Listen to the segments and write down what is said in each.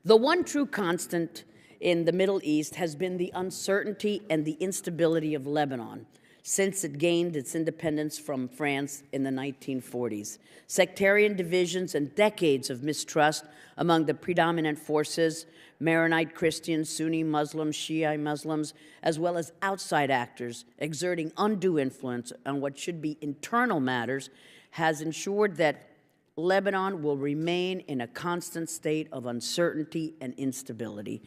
The one true constant in the Middle East has been the uncertainty and the instability of Lebanon since it gained its independence from France in the 1940s. Sectarian divisions and decades of mistrust among the predominant forces, Maronite Christians, Sunni Muslims, Shiite Muslims, as well as outside actors exerting undue influence on what should be internal matters, has ensured that Lebanon will remain in a constant state of uncertainty and instability.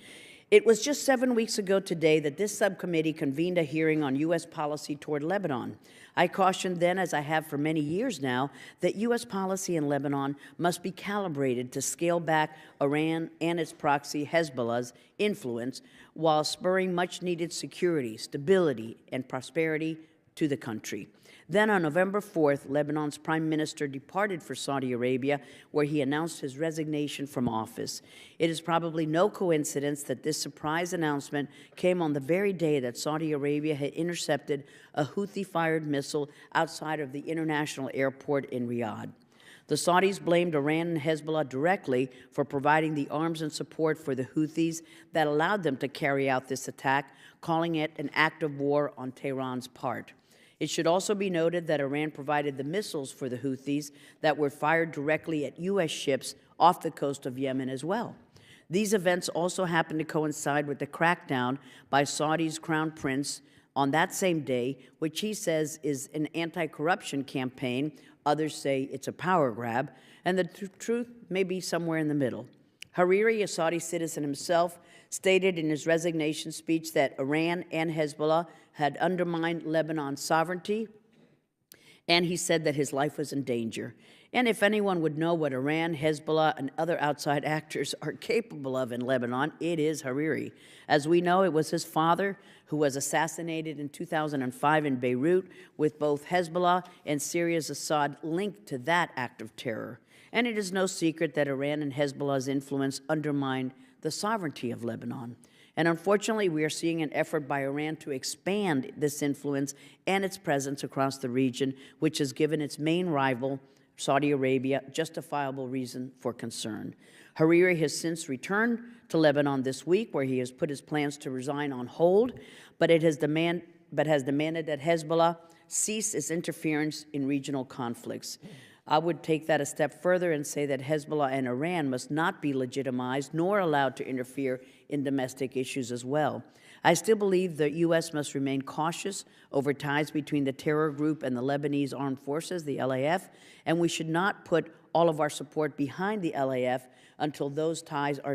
It was just 7 weeks ago today that this subcommittee convened a hearing on U.S. policy toward Lebanon. I cautioned then, as I have for many years now, that U.S. policy in Lebanon must be calibrated to scale back Iran and its proxy Hezbollah's influence while spurring much-needed security, stability, and prosperity to the country. Then on November 4th, Lebanon's prime minister departed for Saudi Arabia, where he announced his resignation from office. It is probably no coincidence that this surprise announcement came on the very day that Saudi Arabia had intercepted a Houthi-fired missile outside of the international airport in Riyadh. The Saudis blamed Iran and Hezbollah directly for providing the arms and support for the Houthis that allowed them to carry out this attack, calling it an act of war on Tehran's part. It should also be noted that Iran provided the missiles for the Houthis that were fired directly at U.S. ships off the coast of Yemen as well. These events also happened to coincide with the crackdown by Saudi's crown prince on that same day, which he says is an anti-corruption campaign. Others say it's a power grab, and the truth may be somewhere in the middle. Hariri, a Saudi citizen himself, stated in his resignation speech that Iran and Hezbollah had undermined Lebanon's sovereignty, and he said that his life was in danger. And if anyone would know what Iran, Hezbollah, and other outside actors are capable of in Lebanon, it is Hariri. As we know, it was his father who was assassinated in 2005 in Beirut, with both Hezbollah and Syria's Assad linked to that act of terror. And it is no secret that Iran and Hezbollah's influence undermined the sovereignty of Lebanon. And unfortunately, we are seeing an effort by Iran to expand this influence and its presence across the region, which has given its main rival, Saudi Arabia, justifiable reason for concern. Hariri has since returned to Lebanon this week, where he has put his plans to resign on hold, but has demanded that Hezbollah cease its interference in regional conflicts. I would take that a step further and say that Hezbollah and Iran must not be legitimized nor allowed to interfere in domestic issues as well. I still believe the U.S. must remain cautious over ties between the terror group and the Lebanese Armed Forces, the LAF, and we should not put all of our support behind the LAF until those ties are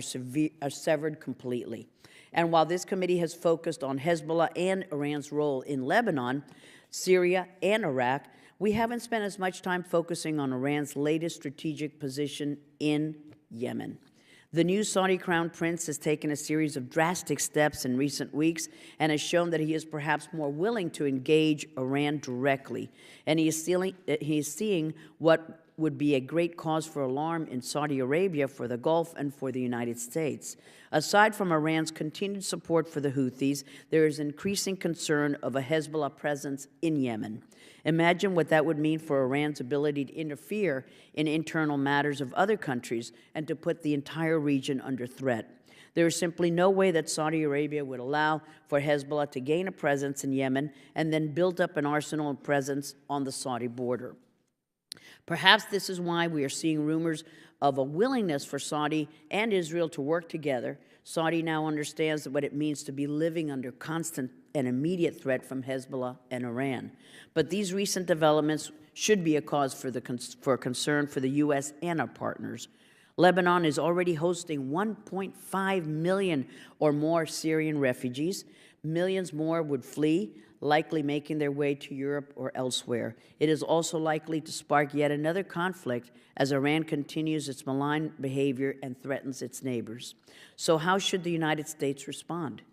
severed completely. And while this committee has focused on Hezbollah and Iran's role in Lebanon, Syria, and Iraq, we haven't spent as much time focusing on Iran's latest strategic position in Yemen. The new Saudi crown prince has taken a series of drastic steps in recent weeks and has shown that he is perhaps more willing to engage Iran directly. And he is seeing what would be a great cause for alarm in Saudi Arabia, for the Gulf, and for the United States. Aside from Iran's continued support for the Houthis, there is increasing concern of a Hezbollah presence in Yemen. Imagine what that would mean for Iran's ability to interfere in internal matters of other countries and to put the entire region under threat. There is simply no way that Saudi Arabia would allow for Hezbollah to gain a presence in Yemen and then build up an arsenal and presence on the Saudi border. Perhaps this is why we are seeing rumors of a willingness for Saudi and Israel to work together. Saudi now understands what it means to be living under constant and immediate threat from Hezbollah and Iran. But these recent developments should be a cause for concern for the U.S. and our partners. Lebanon is already hosting 1.5 million or more Syrian refugees. Millions more would flee, likely making their way to Europe or elsewhere. It is also likely to spark yet another conflict as Iran continues its malign behavior and threatens its neighbors. So how should the United States respond?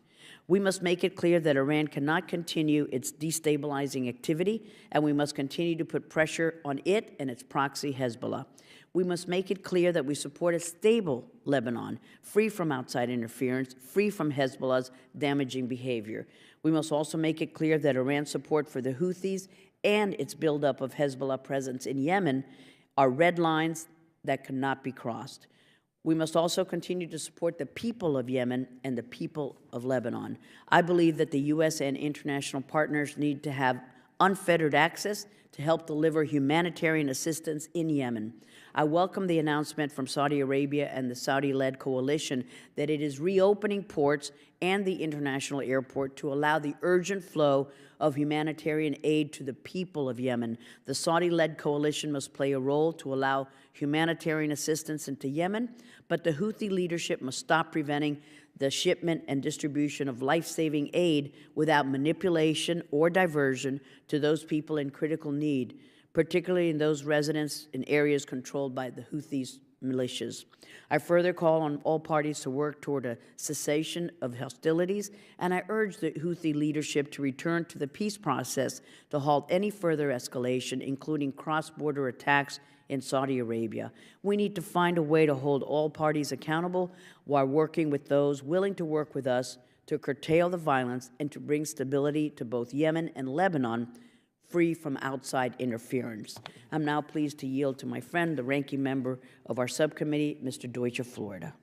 We must make it clear that Iran cannot continue its destabilizing activity, and we must continue to put pressure on it and its proxy Hezbollah. We must make it clear that we support a stable Lebanon, free from outside interference, free from Hezbollah's damaging behavior. We must also make it clear that Iran's support for the Houthis and its buildup of Hezbollah presence in Yemen are red lines that cannot be crossed. We must also continue to support the people of Yemen and the people of Lebanon. I believe that the U.S. and international partners need to have unfettered access to help deliver humanitarian assistance in Yemen. I welcome the announcement from Saudi Arabia and the Saudi-led coalition that it is reopening ports and the international airport to allow the urgent flow of humanitarian aid to the people of Yemen. The Saudi-led coalition must play a role to allow humanitarian assistance into Yemen, but the Houthi leadership must stop preventing the shipment and distribution of life-saving aid without manipulation or diversion to those people in critical need, particularly in those residents in areas controlled by the Houthis militias. I further call on all parties to work toward a cessation of hostilities, and I urge the Houthi leadership to return to the peace process to halt any further escalation, including cross-border attacks in Saudi Arabia. We need to find a way to hold all parties accountable while working with those willing to work with us to curtail the violence and to bring stability to both Yemen and Lebanon, free from outside interference. I'm now pleased to yield to my friend, the ranking member of our subcommittee, Mr. Deutsche, Florida.